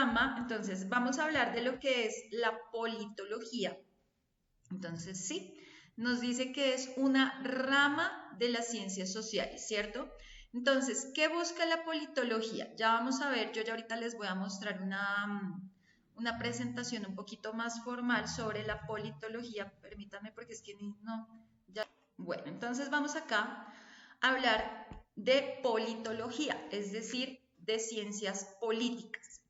rama, entonces vamos a hablar de lo que es la politología. Entonces, sí, nos dice que es una rama de las ciencias sociales, ¿cierto? Entonces, ¿qué busca la politología? Ya vamos a ver, yo ya ahorita les voy a mostrar una presentación un poquito más formal sobre la politología. Permítanme porque es que no, ya. Bueno, entonces vamos acá a hablar de politología, es decir, de ciencias políticas.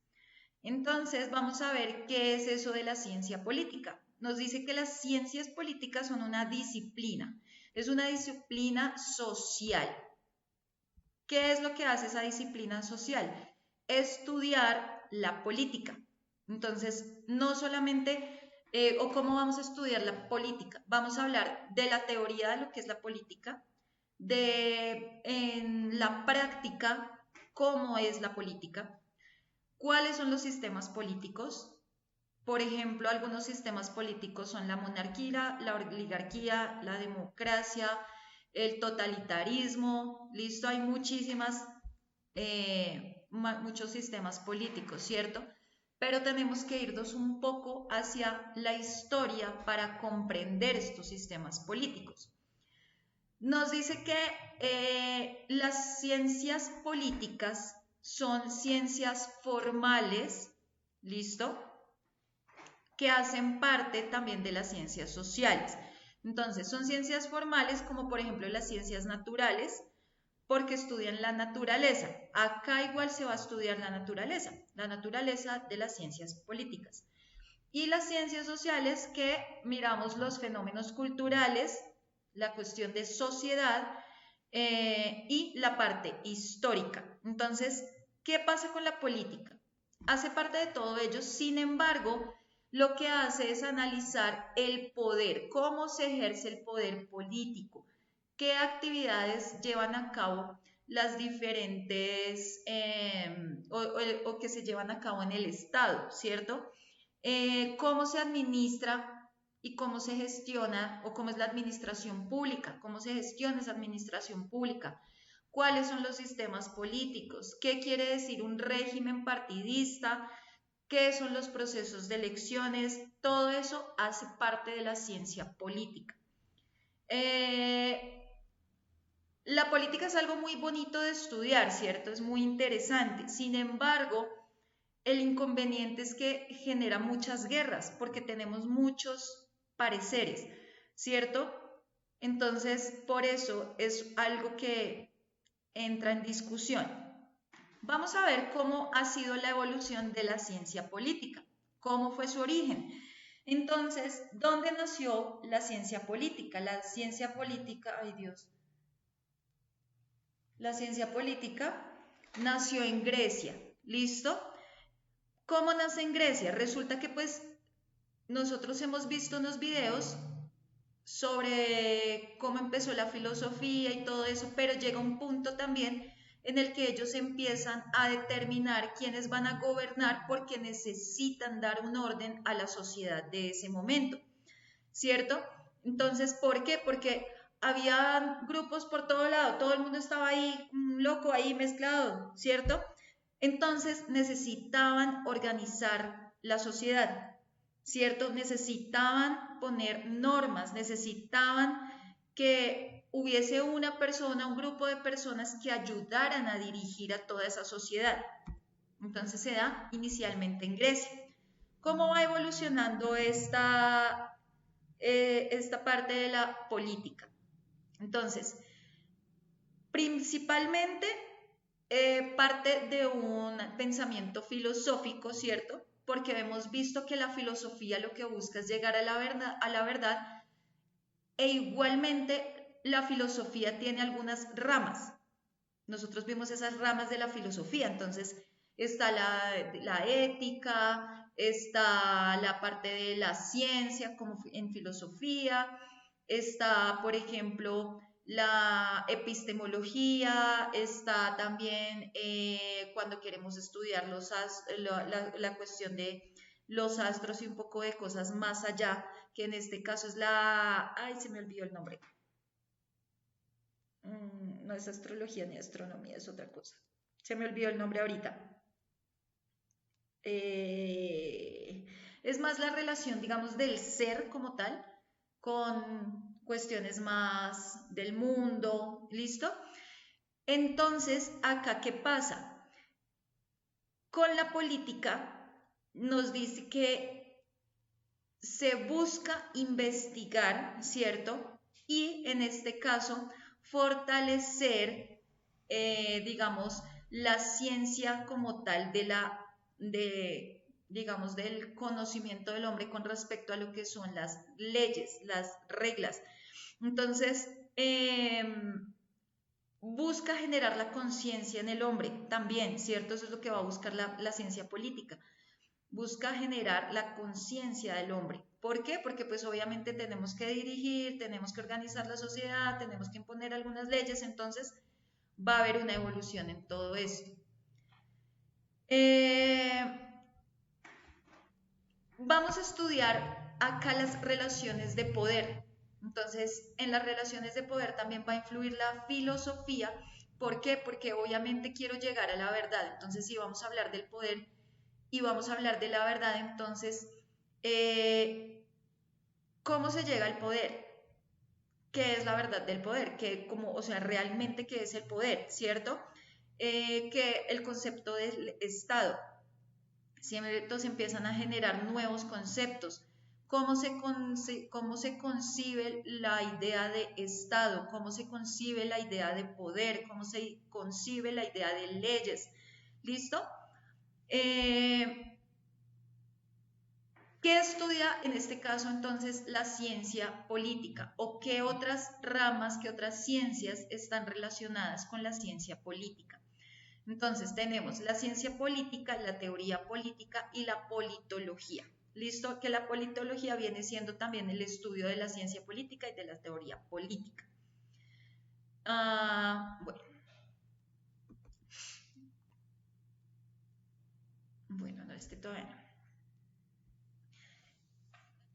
Entonces, vamos a ver qué es eso de la ciencia política. Nos dice que las ciencias políticas son una disciplina, es una disciplina social. ¿Qué es lo que hace esa disciplina social? Estudiar la política. Entonces, no solamente, o cómo vamos a estudiar la política, vamos a hablar de la teoría de lo que es la política, de en la práctica, cómo es la política, cuáles son los sistemas políticos. Por ejemplo, algunos sistemas políticos son la monarquía, la oligarquía, la democracia, el totalitarismo, listo, hay muchos sistemas políticos, ¿cierto? Pero tenemos que irnos un poco hacia la historia para comprender estos sistemas políticos. Nos dice que las ciencias políticas son ciencias formales, ¿listo? Que hacen parte también de las ciencias sociales. Entonces, son ciencias formales como por ejemplo las ciencias naturales, porque estudian la naturaleza. Acá igual se va a estudiar la naturaleza de las ciencias políticas. Y las ciencias sociales que miramos los fenómenos culturales, la cuestión de sociedad y la parte histórica. Entonces, ¿qué pasa con la política? Hace parte de todo ello, sin embargo, lo que hace es analizar el poder, cómo se ejerce el poder político, qué actividades llevan a cabo las diferentes o que se llevan a cabo en el Estado, ¿cierto? Cómo se administra y cómo se gestiona o cómo es la administración pública, cómo se gestiona esa administración pública, cuáles son los sistemas políticos, qué quiere decir un régimen partidista, qué son los procesos de elecciones, todo eso hace parte de la ciencia política. La política es algo muy bonito de estudiar, ¿cierto? Es muy interesante. Sin embargo, el inconveniente es que genera muchas guerras porque tenemos muchos pareceres, ¿cierto? Entonces, por eso es algo que entra en discusión. Vamos a ver cómo ha sido la evolución de la ciencia política, cómo fue su origen. Entonces, ¿dónde nació la ciencia política? La ciencia política, ay Dios, la ciencia política nació en Grecia, ¿listo? ¿Cómo nace en Grecia? Resulta que pues nosotros hemos visto unos videos sobre cómo empezó la filosofía y todo eso, pero llega un punto también en el que ellos empiezan a determinar quiénes van a gobernar porque necesitan dar un orden a la sociedad de ese momento, ¿cierto? Entonces, ¿por qué? Porque había grupos por todo lado, todo el mundo estaba ahí, loco, ahí mezclado, ¿cierto? Entonces necesitaban organizar la sociedad, ¿cierto? Necesitaban poner normas, necesitaban que hubiese una persona, un grupo de personas que ayudaran a dirigir a toda esa sociedad. Entonces se da inicialmente en Grecia. ¿Cómo va evolucionando esta parte de la política? Entonces, principalmente parte de un pensamiento filosófico, ¿cierto? Porque hemos visto que la filosofía lo que busca es llegar a la verdad e igualmente la filosofía tiene algunas ramas. Nosotros vimos esas ramas de la filosofía, entonces está la ética, está la parte de la ciencia como en filosofía, está, por ejemplo, la epistemología, está también cuando queremos estudiar la cuestión de los astros y un poco de cosas más allá, que en este caso es ay, se me olvidó el nombre. No es astrología ni astronomía, es otra cosa. Se me olvidó el nombre ahorita. es más la relación, digamos, del ser como tal, con cuestiones más del mundo, ¿listo? Entonces, acá, ¿qué pasa? Con la política nos dice que se busca investigar, ¿cierto? Y en este caso, fortalecer, digamos, la ciencia como tal digamos, del conocimiento del hombre con respecto a lo que son las leyes, las reglas. Entonces, busca generar la conciencia en el hombre también, ¿cierto? Eso es lo que va a buscar la ciencia política. Busca generar la conciencia del hombre. ¿Por qué? Porque pues obviamente tenemos que dirigir, tenemos que organizar la sociedad, tenemos que imponer algunas leyes, entonces va a haber una evolución en todo esto. Vamos a estudiar acá las relaciones de poder. Entonces, en las relaciones de poder también va a influir la filosofía. ¿Por qué? Porque obviamente quiero llegar a la verdad. Entonces, si vamos a hablar del poder y vamos a hablar de la verdad, entonces, ¿cómo se llega al poder? ¿Qué es la verdad del poder? O sea, realmente qué es el poder, ¿cierto? Que el concepto del Estado. Siempre se empiezan a generar nuevos conceptos. ¿Cómo se concibe la idea de Estado? ¿Cómo se concibe la idea de poder? ¿Cómo se concibe la idea de leyes? ¿Listo? ¿Qué estudia en este caso entonces la ciencia política? ¿O qué otras ramas, qué otras ciencias están relacionadas con la ciencia política? Entonces tenemos la ciencia política, la teoría política y la politología. ¿Listo? Que la politología viene siendo también el estudio de la ciencia política y de la teoría política. Bueno, no, todavía no.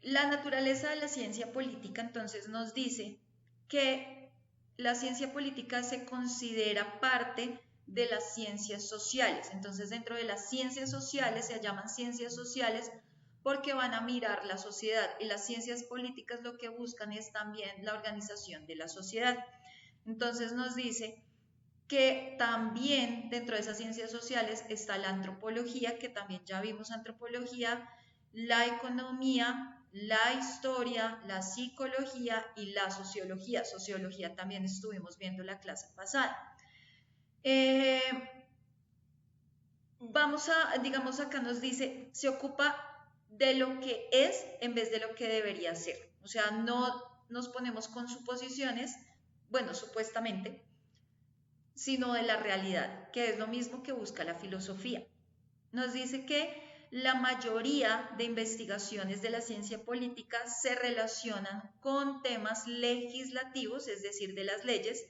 La naturaleza de la ciencia política entonces nos dice que la ciencia política se considera parte de las ciencias sociales. Entonces, dentro de las ciencias sociales se llaman ciencias sociales porque van a mirar la sociedad, y las ciencias políticas lo que buscan es también la organización de la sociedad. Entonces nos dice que también dentro de esas ciencias sociales está la antropología, que también ya vimos antropología, la economía, la historia, la psicología y la sociología. Sociología también estuvimos viendo la clase pasada. Digamos acá nos dice, se ocupa de lo que es en vez de lo que debería ser. O sea, no nos ponemos con suposiciones, bueno, supuestamente, sino de la realidad, que es lo mismo que busca la filosofía. Nos dice que la mayoría de investigaciones de la ciencia política se relacionan con temas legislativos, es decir, de las leyes,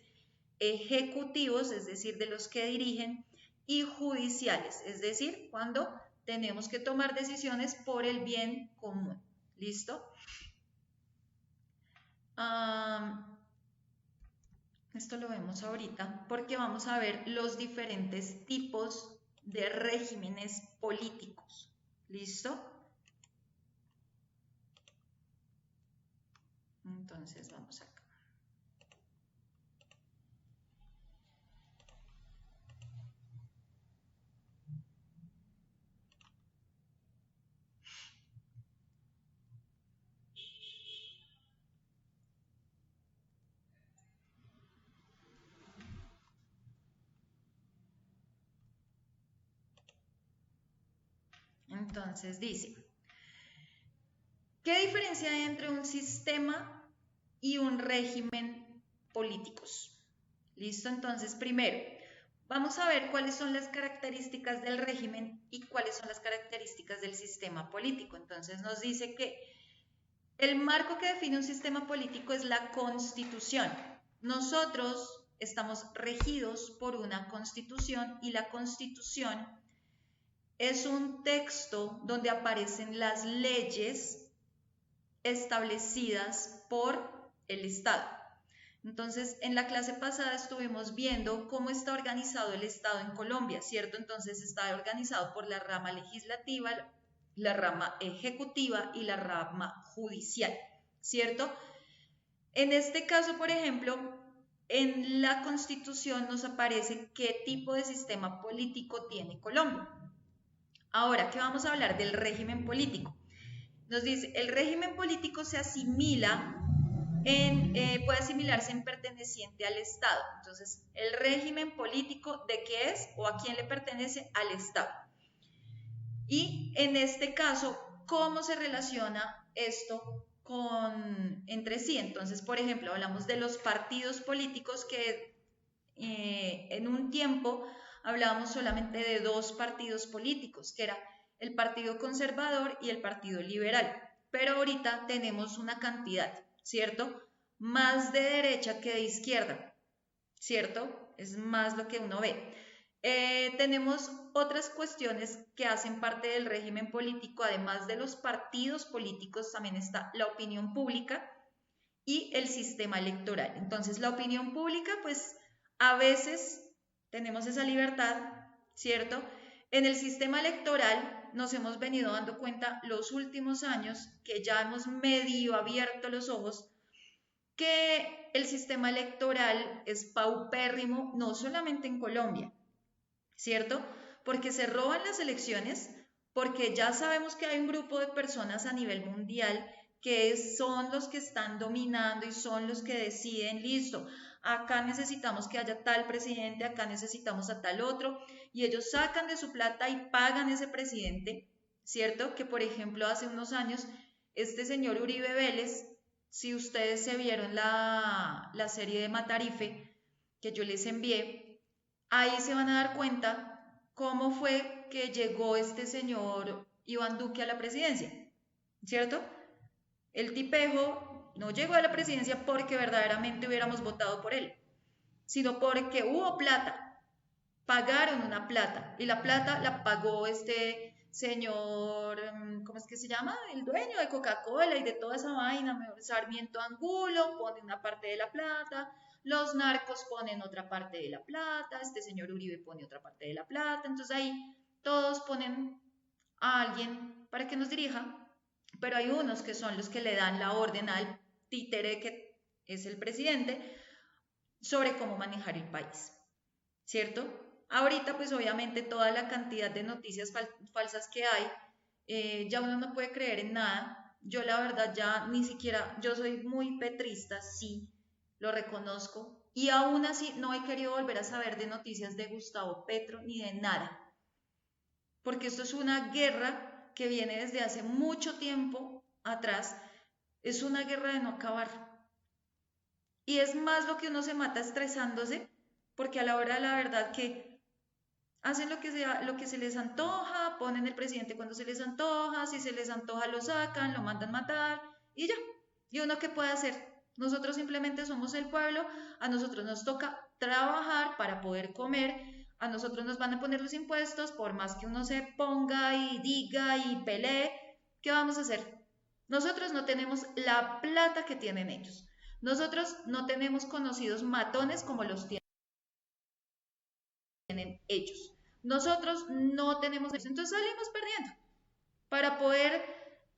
ejecutivos, es decir, de los que dirigen, y judiciales, es decir, cuando tenemos que tomar decisiones por el bien común. ¿Listo? Esto lo vemos ahorita porque vamos a ver los diferentes tipos de regímenes políticos. ¿Listo? Entonces vamos acá. Entonces dice, ¿qué diferencia hay entre un sistema y un régimen políticos? ¿Listo? Entonces, primero, vamos a ver cuáles son las características del régimen y cuáles son las características del sistema político. Entonces nos dice que el marco que define un sistema político es la Constitución. Nosotros estamos regidos por una Constitución y la Constitución es un texto donde aparecen las leyes establecidas por el Estado. Entonces, en la clase pasada estuvimos viendo cómo está organizado el Estado en Colombia, ¿cierto? Entonces está organizado por la rama legislativa, la rama ejecutiva y la rama judicial, ¿cierto? En este caso, por ejemplo, en la Constitución nos aparece qué tipo de sistema político tiene Colombia. Ahora, ¿qué vamos a hablar del régimen político? Nos dice, el régimen político se asimila puede asimilarse en perteneciente al Estado. Entonces, el régimen político, ¿de qué es o a quién le pertenece? Al Estado. Y en este caso, ¿cómo se relaciona esto entre sí? Entonces, por ejemplo, hablamos de los partidos políticos que en un tiempo hablábamos solamente de dos partidos políticos, que era el Partido Conservador y el Partido Liberal. Pero ahorita tenemos una cantidad, ¿cierto? Más de derecha que de izquierda, ¿cierto? Es más lo que uno ve. Tenemos otras cuestiones que hacen parte del régimen político, además de los partidos políticos, también está la opinión pública y el sistema electoral. Entonces, la opinión pública, pues a veces tenemos esa libertad, ¿cierto? En el sistema electoral nos hemos venido dando cuenta los últimos años que ya hemos medio abierto los ojos que el sistema electoral es paupérrimo, no solamente en Colombia, ¿cierto? Porque se roban las elecciones, porque ya sabemos que hay un grupo de personas a nivel mundial que son los que están dominando y son los que deciden, listo, acá necesitamos que haya tal presidente, acá necesitamos a tal otro, y ellos sacan de su plata y pagan ese presidente, ¿cierto? Que por ejemplo hace unos años este señor Uribe Vélez, si ustedes se vieron la serie de Matarife que yo les envié, ahí se van a dar cuenta cómo fue que llegó este señor Iván Duque a la presidencia, ¿cierto? El tipejo no llegó a la presidencia porque verdaderamente hubiéramos votado por él, sino porque hubo plata, pagaron una plata y la plata la pagó este señor, ¿cómo es que se llama? El dueño de Coca-Cola y de toda esa vaina, Sarmiento Angulo pone una parte de la plata, los narcos ponen otra parte de la plata, este señor Uribe pone otra parte de la plata, entonces ahí todos ponen a alguien para que nos dirija, pero hay unos que son los que le dan la orden al títere que es el presidente sobre cómo manejar el país, ¿cierto? Ahorita pues obviamente toda la cantidad de noticias falsas que hay, ya uno no puede creer en nada. Yo la verdad ya ni siquiera, yo soy muy petrista, sí, lo reconozco, y aún así no he querido volver a saber de noticias de Gustavo Petro ni de nada, porque esto es una guerra que viene desde hace mucho tiempo atrás, es una guerra de no acabar. Y es más lo que uno se mata estresándose, porque a la hora de la verdad que hacen lo que se les antoja, ponen el presidente cuando se les antoja, si se les antoja lo sacan, lo mandan matar y ya. ¿Y uno qué puede hacer? Nosotros simplemente somos el pueblo, a nosotros nos toca trabajar para poder comer, a nosotros nos van a poner los impuestos, por más que uno se ponga y diga y pelee, ¿qué vamos a hacer? Nosotros no tenemos la plata que tienen ellos. Nosotros no tenemos conocidos matones como los tienen ellos. Nosotros no tenemos eso, entonces salimos perdiendo. Para poder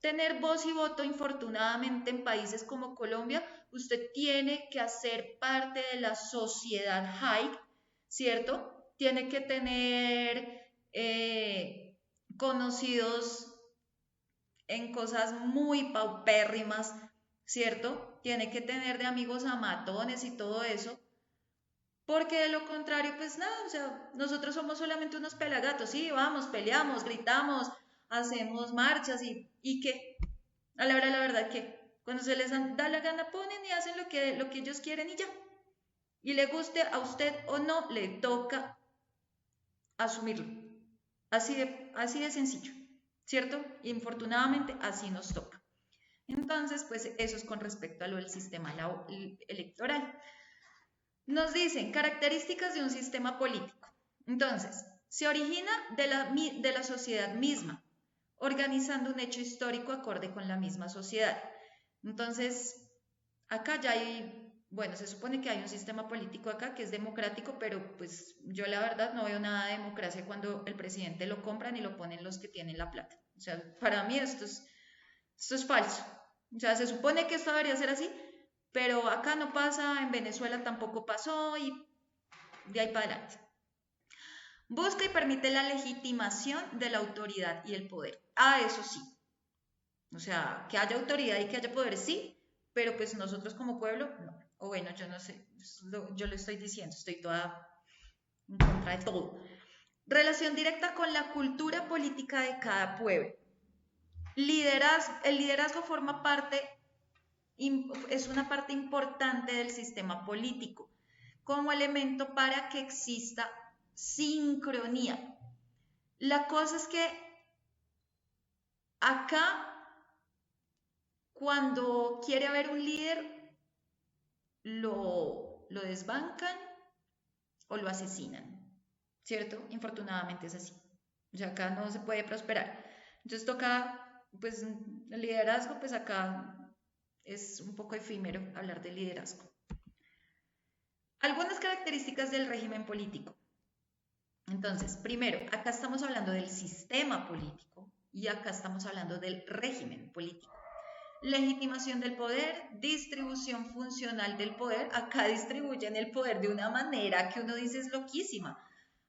tener voz y voto, infortunadamente, en países como Colombia, usted tiene que hacer parte de la sociedad high, ¿cierto? Tiene que tener conocidos en cosas muy paupérrimas, ¿cierto? Tiene que tener de amigos a matones y todo eso, porque de lo contrario, pues nada, o sea, nosotros somos solamente unos pelagatos, sí, vamos, peleamos, gritamos, hacemos marchas y qué, a la hora de la verdad que cuando se les da la gana ponen y hacen lo que ellos quieren y ya. Y le guste a usted o no, le toca asumirlo. Así de sencillo, ¿cierto? Y infortunadamente así nos toca. Entonces, pues eso es con respecto a lo del sistema electoral. Nos dicen características de un sistema político. Entonces, se origina de la sociedad misma, organizando un hecho histórico acorde con la misma sociedad. Entonces, acá ya hay bueno, se supone que hay un sistema político acá que es democrático, pero pues yo la verdad no veo nada de democracia cuando el presidente lo compran y lo ponen los que tienen la plata. O sea, para mí esto es falso. O sea, se supone que esto debería ser así, pero acá no pasa, en Venezuela tampoco pasó y de ahí para adelante. Busca y permite la legitimación de la autoridad y el poder. Ah, eso sí. O sea, que haya autoridad y que haya poder, sí, pero pues nosotros como pueblo, no. O bueno, yo no sé, yo lo estoy diciendo, estoy toda en contra de todo. Relación directa con la cultura política de cada pueblo. El liderazgo forma parte, es una parte importante del sistema político como elemento para que exista sincronía. La cosa es que acá, cuando quiere haber un líder, lo desbancan o lo asesinan, ¿cierto? Infortunadamente es así. O sea, acá no se puede prosperar. Entonces toca, pues, el liderazgo, pues acá es un poco efímero hablar de liderazgo. Algunas características del régimen político. Entonces, primero, acá estamos hablando del sistema político y acá estamos hablando del régimen político. Legitimación del poder, distribución funcional del poder. Acá distribuyen el poder de una manera que uno dice es loquísima.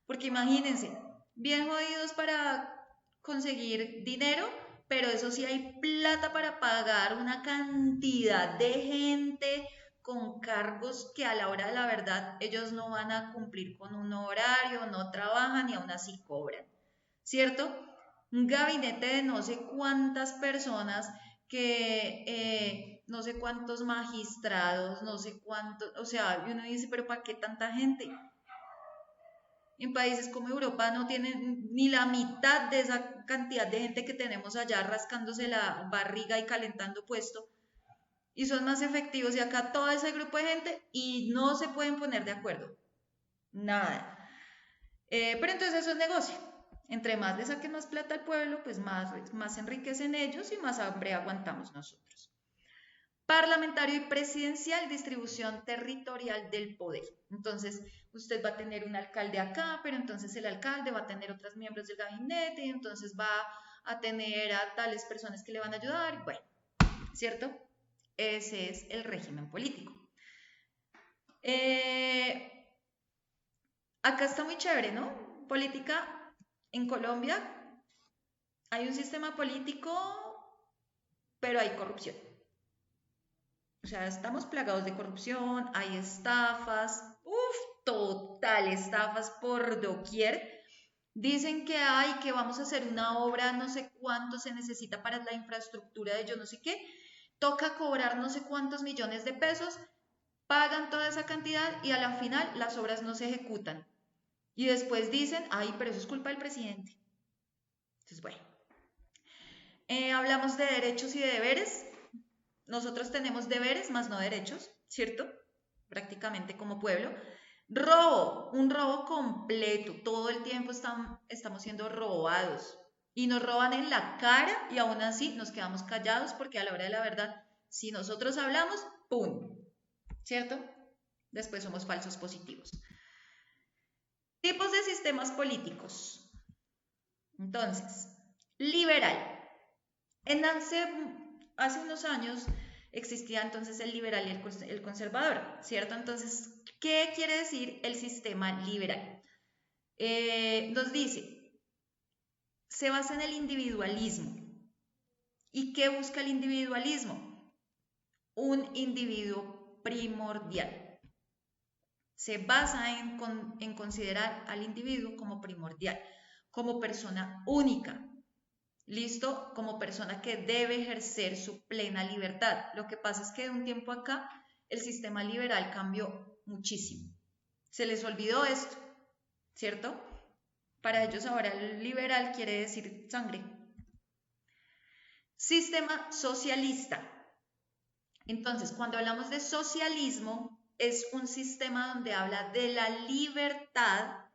Porque imagínense, bien jodidos para conseguir dinero, pero eso sí hay plata para pagar una cantidad de gente con cargos que a la hora de la verdad ellos no van a cumplir con un horario, no trabajan y aún así cobran, ¿cierto? Un gabinete de no sé cuántas personas que no sé cuántos magistrados, no sé cuántos, o sea, uno dice, pero ¿para qué tanta gente? En países como Europa no tienen ni la mitad de esa cantidad de gente que tenemos allá rascándose la barriga y calentando puesto y son más efectivos y acá todo ese grupo de gente y no se pueden poner de acuerdo. Nada. Pero entonces eso es negocio. Entre más le saquen más plata al pueblo, pues más enriquecen ellos y más hambre aguantamos nosotros. Parlamentario y presidencial, distribución territorial del poder. Entonces, usted va a tener un alcalde acá, pero entonces el alcalde va a tener otros miembros del gabinete y entonces va a tener a tales personas que le van a ayudar. Bueno, ¿cierto? Ese es el régimen político. Acá está muy chévere, ¿no? Política en Colombia. Hay un sistema político, pero hay corrupción. O sea, estamos plagados de corrupción, hay estafas, total, estafas por doquier. Dicen que hay, que vamos a hacer una obra, no sé cuánto se necesita para la infraestructura de yo no sé qué, toca cobrar no sé cuántos millones de pesos, pagan toda esa cantidad y a la final las obras no se ejecutan. Y después dicen, ay, pero eso es culpa del presidente. Entonces, bueno, hablamos de derechos y de deberes. Nosotros tenemos deberes más no derechos, ¿cierto? Prácticamente como pueblo. Robo, un robo completo. Todo el tiempo estamos siendo robados. Y nos roban en la cara y aún así nos quedamos callados porque a la hora de la verdad, si nosotros hablamos, ¡pum! ¿Cierto? Después somos falsos positivos. Tipos de sistemas políticos. Entonces, liberal. Hace unos años existía entonces el liberal y el conservador, ¿cierto? Entonces, ¿qué quiere decir el sistema liberal? Nos dice, se basa en el individualismo. ¿Y qué busca el individualismo? Un individuo primordial. Se basa en considerar al individuo como primordial, como persona única, ¿listo? Como persona que debe ejercer su plena libertad. Lo que pasa es que de un tiempo acá el sistema liberal cambió muchísimo. Se les olvidó esto, ¿cierto? Para ellos ahora el liberal quiere decir sangre. Sistema socialista. Entonces, cuando hablamos de socialismo, es un sistema donde habla de la libertad,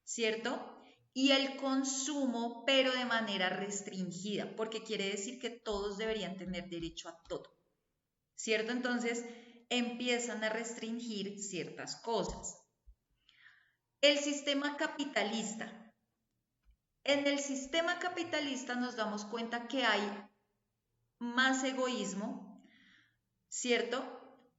¿cierto? Y el consumo, pero de manera restringida, porque quiere decir que todos deberían tener derecho a todo, ¿cierto? Entonces, empiezan a restringir ciertas cosas. El sistema capitalista. En el sistema capitalista nos damos cuenta que hay más egoísmo, ¿cierto?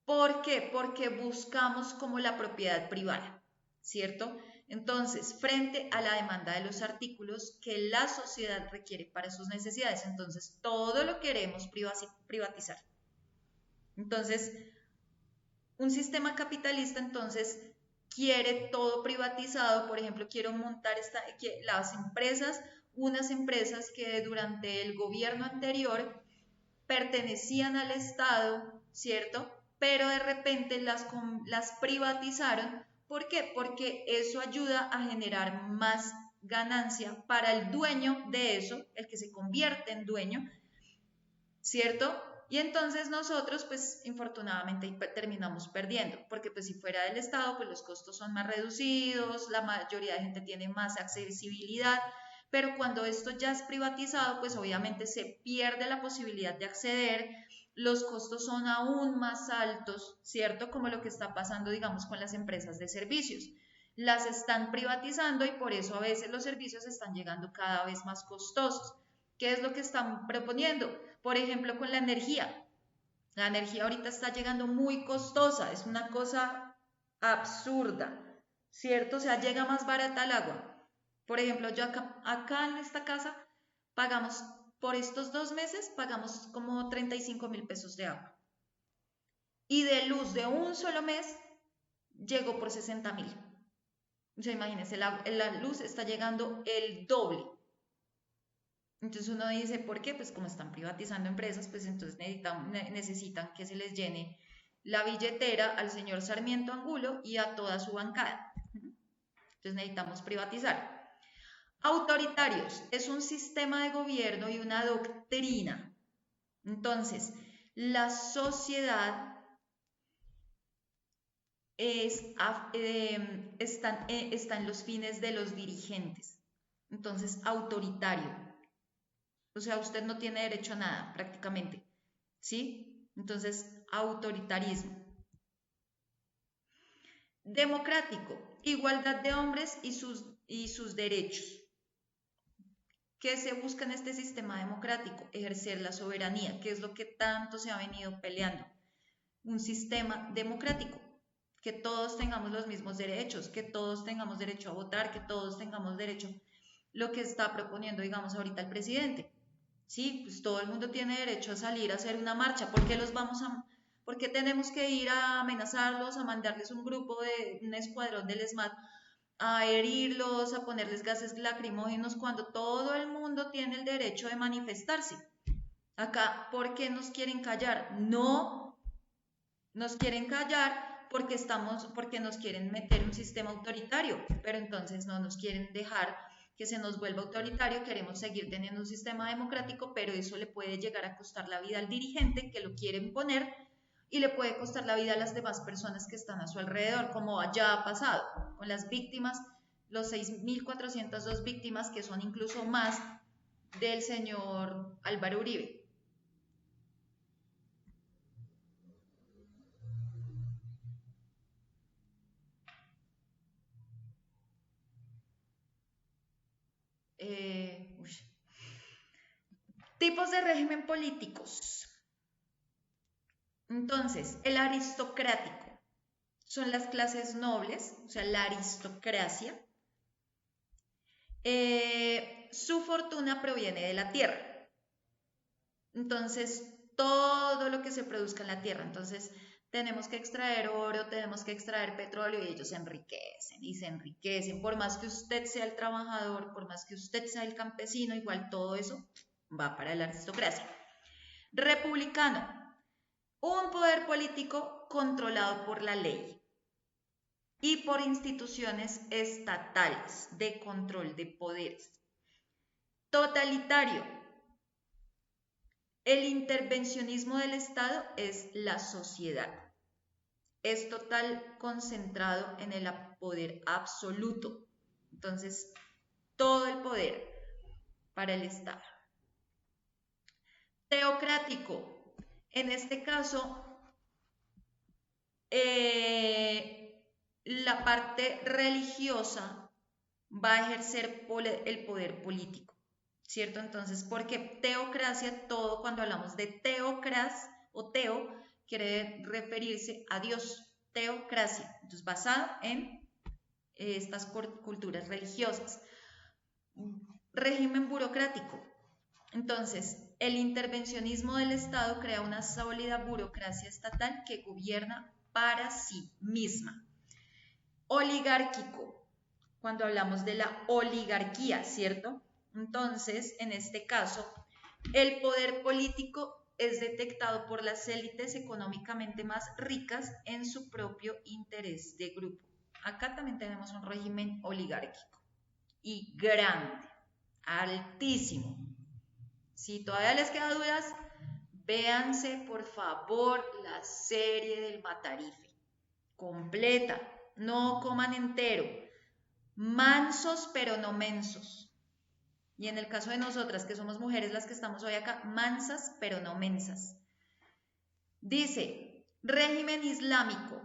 ¿Por qué? Porque buscamos como la propiedad privada, ¿cierto? Entonces, frente a la demanda de los artículos que la sociedad requiere para sus necesidades, entonces todo lo queremos privatizar. Entonces, un sistema capitalista entonces quiere todo privatizado. Por ejemplo, quiero montar las empresas, unas empresas que durante el gobierno anterior pertenecían al Estado, ¿cierto? Pero de repente las privatizaron. ¿Por qué? Porque eso ayuda a generar más ganancia para el dueño de eso, el que se convierte en dueño, ¿cierto? Y entonces nosotros, pues, infortunadamente terminamos perdiendo, porque pues si fuera del Estado, pues los costos son más reducidos, la mayoría de gente tiene más accesibilidad, pero cuando esto ya es privatizado, pues obviamente se pierde la posibilidad de acceder, los costos son aún más altos, ¿cierto? Como lo que está pasando, digamos, con las empresas de servicios. Las están privatizando y por eso a veces los servicios están llegando cada vez más costosos. ¿Qué es lo que están proponiendo? Por ejemplo, con la energía. La energía ahorita está llegando muy costosa, es una cosa absurda, ¿cierto? O sea, llega más barata el agua. Por ejemplo, yo acá en esta casa pagamos, por estos 2 meses, pagamos como 35.000 pesos de agua. Y de luz de un solo mes llegó por 60.000. O sea, imagínense, la luz está llegando el doble. Entonces uno dice, ¿por qué? Pues como están privatizando empresas, pues entonces necesitan que se les llene la billetera al señor Sarmiento Angulo y a toda su bancada. Entonces necesitamos privatizar. Autoritarios, es un sistema de gobierno y una doctrina. Entonces, la sociedad está en los fines de los dirigentes. Entonces, autoritario. O sea, usted no tiene derecho a nada, prácticamente. ¿Sí? Entonces, autoritarismo. Democrático, igualdad de hombres y sus derechos. ¿Qué se busca en este sistema democrático? Ejercer la soberanía, que es lo que tanto se ha venido peleando. Un sistema democrático, que todos tengamos los mismos derechos, que todos tengamos derecho a votar, que todos tengamos derecho, lo que está proponiendo, digamos, ahorita el presidente. Sí, pues todo el mundo tiene derecho a salir a hacer una marcha. ¿Por qué tenemos que ir a amenazarlos, a mandarles un un escuadrón del ESMAD, a herirlos, a ponerles gases lacrimógenos cuando todo el mundo tiene el derecho de manifestarse? Acá, ¿por qué nos quieren callar? No, nos quieren callar porque nos quieren meter un sistema autoritario, pero entonces no nos quieren dejar que se nos vuelva autoritario. Queremos seguir teniendo un sistema democrático, pero eso le puede llegar a costar la vida al dirigente que lo quiere imponer y le puede costar la vida a las demás personas que están a su alrededor, como ya ha pasado con las víctimas, los 6.402 víctimas, que son incluso más del señor Álvaro Uribe. Tipos de régimen políticos. Entonces, el aristocrático son las clases nobles, o sea, la aristocracia. Su fortuna proviene de la tierra. Entonces, todo lo que se produzca en la tierra. Entonces, tenemos que extraer oro, tenemos que extraer petróleo y ellos se enriquecen y se enriquecen. Por más que usted sea el trabajador, por más que usted sea el campesino, igual todo eso va para la aristocracia. Republicano, un poder político controlado por la ley y por instituciones estatales de control de poderes. Totalitario, el intervencionismo del Estado es la sociedad. Es total concentrado en el poder absoluto. Entonces, todo el poder para el Estado. Teocrático, en este caso, la parte religiosa va a ejercer el poder político, ¿cierto? Entonces, porque teocracia, todo cuando hablamos de teocras o teo, quiere referirse a Dios, teocracia, entonces basado en estas culturas religiosas. Régimen burocrático. Entonces, el intervencionismo del Estado crea una sólida burocracia estatal que gobierna para sí misma. Oligárquico, cuando hablamos de la oligarquía, ¿cierto? Entonces, en este caso, el poder político es detectado por las élites económicamente más ricas en su propio interés de grupo. Acá también tenemos un régimen oligárquico y grande, altísimo. Si todavía les quedan dudas, véanse por favor la serie del Matarife, completa, no coman entero, mansos pero no mensos. Y en el caso de nosotras, que somos mujeres las que estamos hoy acá, mansas pero no mensas. Dice, régimen islámico.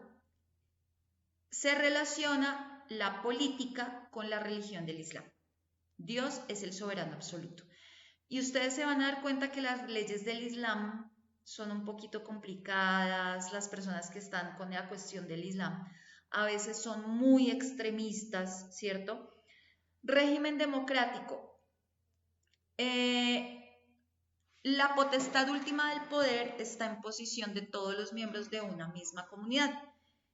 Se relaciona la política con la religión del Islam. Dios es el soberano absoluto. Y ustedes se van a dar cuenta que las leyes del Islam son un poquito complicadas, las personas que están con la cuestión del Islam a veces son muy extremistas, ¿cierto? Régimen democrático. La potestad última del poder está en posición de todos los miembros de una misma comunidad.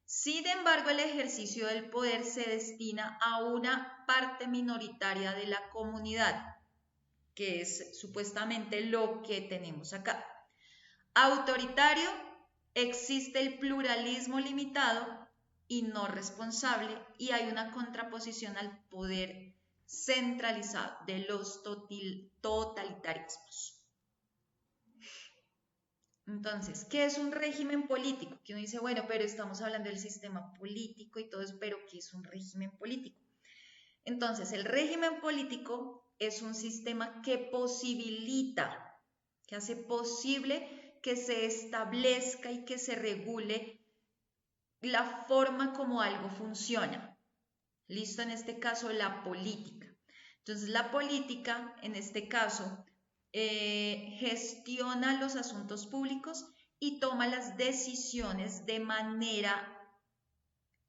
Sin embargo, el ejercicio del poder se destina a una parte minoritaria de la comunidad, que es supuestamente lo que tenemos acá. Autoritario, existe el pluralismo limitado y no responsable, y hay una contraposición al poder centralizado de los totalitarismos. Entonces, ¿qué es un régimen político? Que uno dice, bueno, pero estamos hablando del sistema político y todo eso, pero ¿qué es un régimen político? Entonces, el régimen político es un sistema que posibilita, que hace posible que se establezca y que se regule la forma como algo funciona. Listo, en este caso, la política. Entonces, la política, en este caso, gestiona los asuntos públicos y toma las decisiones de manera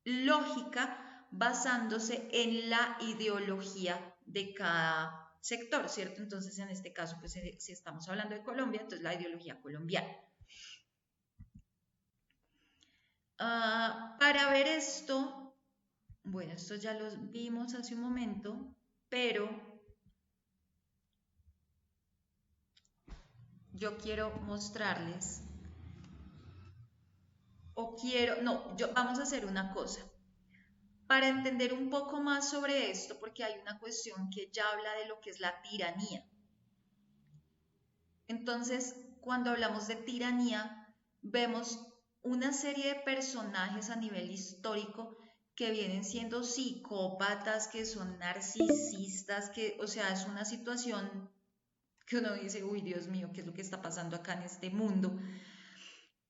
lógica basándose en la ideología de cada sector, ¿cierto? Entonces, en este caso, pues si estamos hablando de Colombia, entonces la ideología colombiana. Para ver esto, bueno, esto ya lo vimos hace un momento, pero yo quiero mostrarles, vamos a hacer una cosa. Para entender un poco más sobre esto, porque hay una cuestión que ya habla de lo que es la tiranía. Entonces, cuando hablamos de tiranía, vemos una serie de personajes a nivel histórico que vienen siendo psicópatas, que son narcisistas, que, o sea, es una situación que uno dice, uy, Dios mío, ¿qué es lo que está pasando acá en este mundo?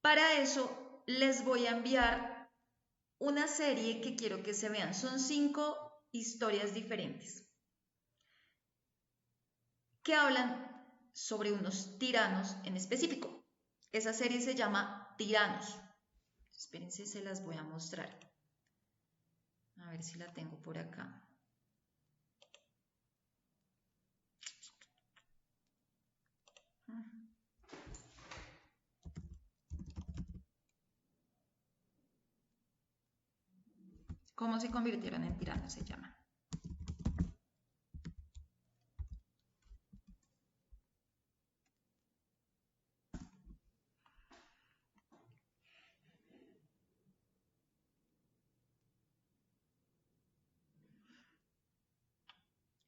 Para eso les voy a enviar una serie que quiero que se vean. Son 5 historias diferentes que hablan sobre unos tiranos en específico. Esa serie se llama Tiranos. Espérense, se las voy a mostrar. A ver si la tengo por acá. ¿Cómo se convirtieron en tiranos? Se llama.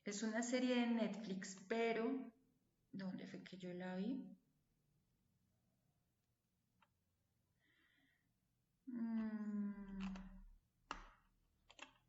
Es una serie de Netflix, pero ¿dónde fue que yo la vi?